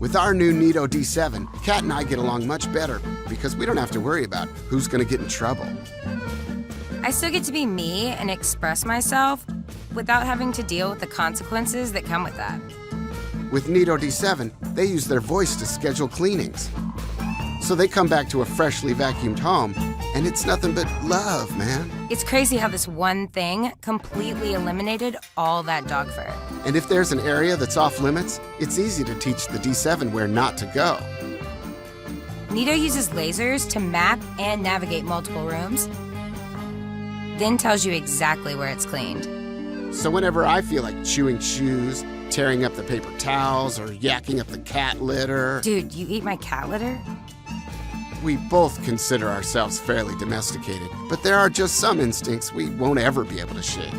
With our new Neato D7, Kat and I get along much better because we don't have to worry about who's gonna get in trouble. I still get to be me and express myself without having to deal with the consequences that come with that. With Neato D7, they use their voice to schedule cleanings. So they come back to a freshly vacuumed home, and it's nothing but love, man. It's crazy how this one thing completely eliminated all that dog fur. And if there's an area that's off limits, it's easy to teach the D7 where not to go. Neato uses lasers to map and navigate multiple rooms, then tells you exactly where it's cleaned. So whenever I feel like chewing shoes, tearing up the paper towels, or yakking up the cat litter... Dude, you eat my cat litter? We both consider ourselves fairly domesticated, but there are just some instincts we won't ever be able to shake.